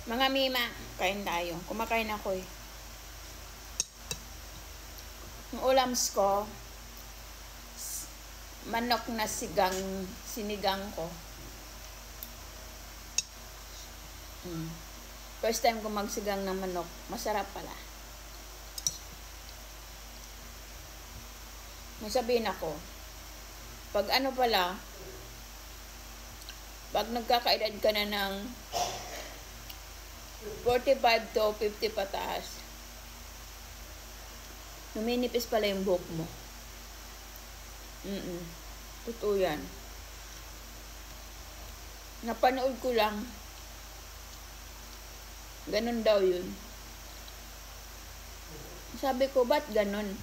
Mga mima, kain tayo. Kumakain ako eh. Yung ulams ko, manok na sinigang ko. First time ko magsigang ng manok. Masarap pala. May sabihin ako, pag nagkakaedad ka na ng 45 to 50 pataas, numinipis pala yung buhok mo. Totoo yan. Napanood ko lang. Ganun daw yun. Sabi ko, ba't ganun?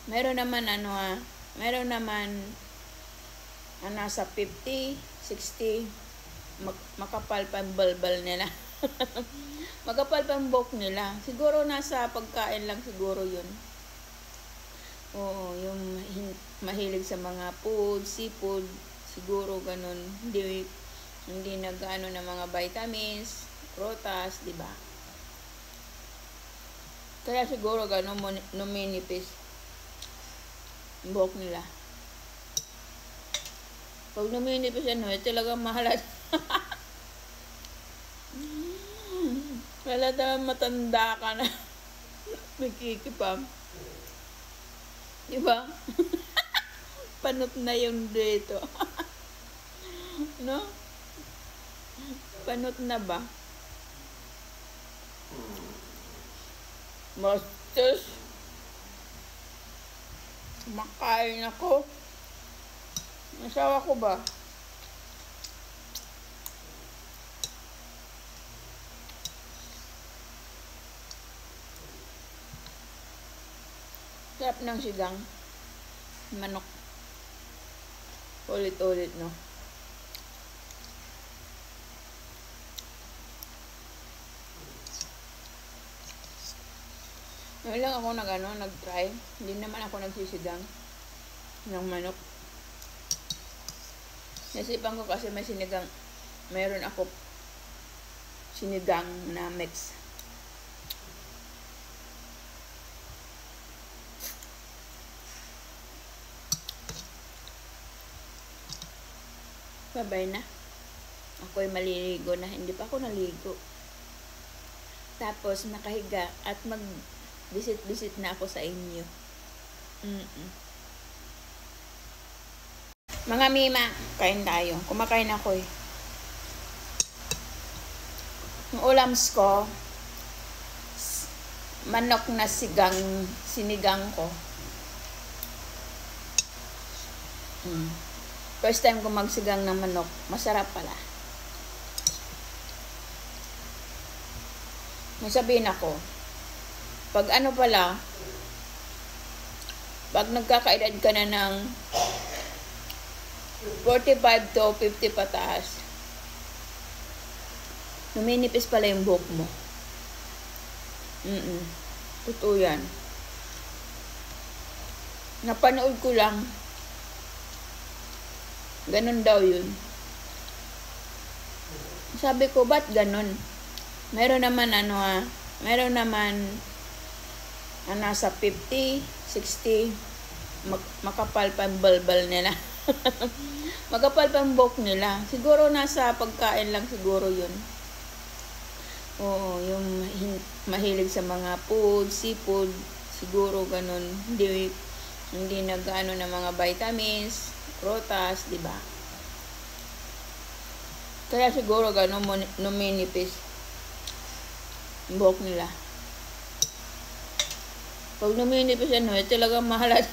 Meron naman nasa 50, 60, makapal pa ang balbal nila. Makapal pa ang buhok nila. Siguro nasa pagkain lang siguro yun. Oo, yung mahilig sa mga food, seafood, siguro ganun. Hindi nag-ano ng mga vitamins, prutas, di ba? Kaya siguro ganun numinipis ang buhok nila. Pag numinipis talagang mahalat. Halata matanda ka na. May kikipam. Diba? Panot na yung dito. No? Panot na ba? Bastos. Makain ako. Nasawa ko ba? Sarap ng sigang. Manok. Ulit-ulit, no? Ngayon lang ako nag-try. Hindi naman ako nagsisigang ng manok. Nasipan ko kasi mayroon ako sinigang na mix. Babay na. Ako'y maliligo na. Hindi pa ako naligo. Tapos nakahiga at mag-visit na ako sa inyo. Mga mima, kain tayo. Kumakain ako eh. Yung ulams ko, manok na sinigang ko. First time ko magsigang ng manok. Masarap pala. May sabihin ako, pag nagkakaedad ka na ng 45 to 50 pataas, numinipis pala yung buhok mo. Totoo yan. Napanood ko lang. Ganun daw yun. Sabi ko, ba't ganun? Meron naman nasa 50, 60, makapal pa ang balbal nila. Makapal pa ang buhok nila. Siguro nasa pagkain lang siguro yun. Oo, yung mahilig sa mga food, seafood, siguro ganun. Hindi nag-ano ng mga vitamins, prutas, di ba? Kaya siguro ganun numinipis ang buhok nila. Pag numinipis talagang mahalat.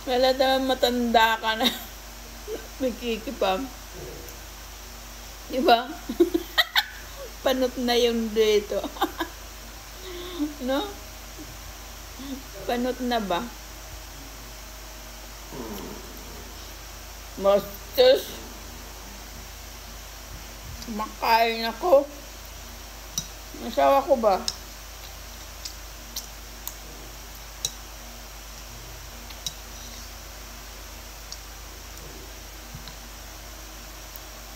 Halata matanda ka na. May kikipam. Diba? Panot na yung dito. No? Panot na ba? Bastos. Makain ako. Nasawa ko ba?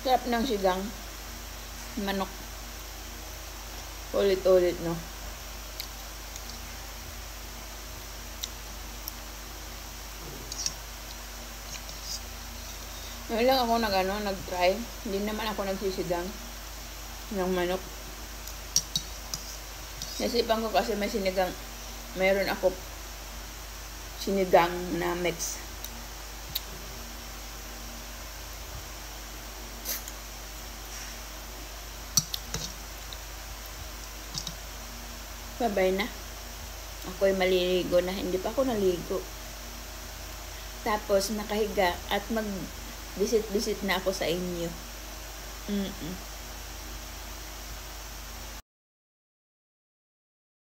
Sarap ng sigang manok. Ulit-ulit, no? Ngayon lang ako nag-try. Hindi naman ako nagsisigang ng manok. Nasipan ko kasi may sinigang. Meron ako sinigang na mix. Babay na. Ako'y maliligo na. Hindi pa ako naligo. Tapos nakahiga at mag-visit-visit na ako sa inyo.